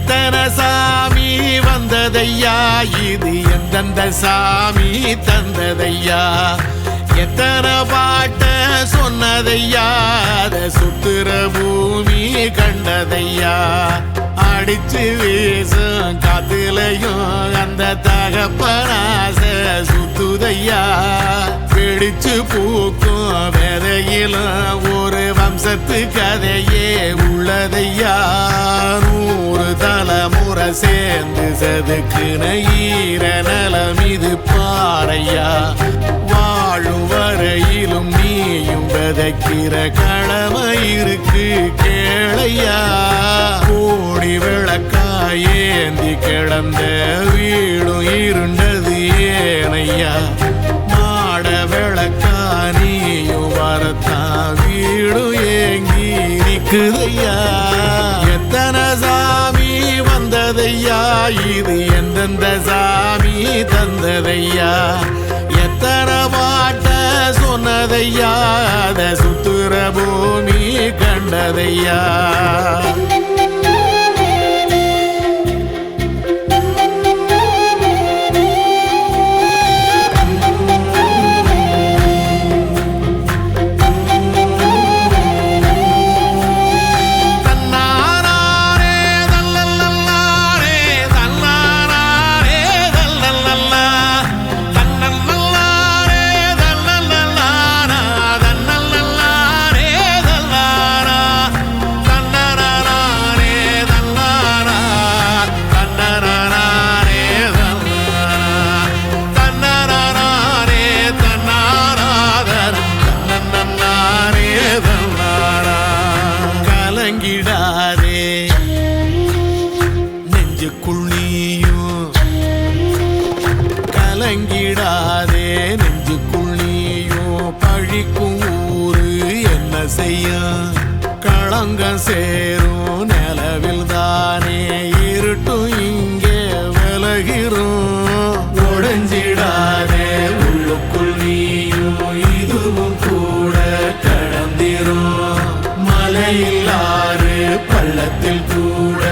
எத்தனை சாமி வந்ததையா இது எந்தெந்த சாமி தந்ததையா எத்தனை பாட்ட சொன்னதையா அத சுத்துற பூமி கண்டதையா அடிச்சு வீசும் காத்துலையும் அந்த தகப்பனாச சுத்துதையா பிடிச்சு பூக்கும் விதையிலும் ஒரு வம்சத்து கதையே உள்ளதையா 100 தலைமுறை சேர்ந்து செதுக்குன ஈர நலம் இது பாறையா வாழும் வரையிலும் நீயும் விதைக்கிற கடமை இருக்கு கேளையா கோடி விளக்காயேந்தி கிடந்த வீடும் இருண்டது ஏனையா மாட விளக்கா நீயும் வரத்தா வீடும் ஏங்கி நிக்குதையா எத்தனை சாமி வந்ததையா இது எந்தெந்த சாமி தந்ததையா எத்தனை பாட்ட சொன்னதையா அத சுத்துற பூமி கண்டதையா கலங்கிடாதே நெஞ்சுக்குள் நீயும் கலங்கிடாதே நெஞ்சுக்குள் நீயும் பழிக்கும் ஊரு என்ன செய்ய களங்கம் சேரும் நிலவில் தானே இருட்டும் இங்கே விலகிறோம் உடைஞ்சிடாதே உள்ளுக்குள் நீயும் இதுவும் கூட கடந்திரும் மலையில்லாறு பள்ளத்தில் கூட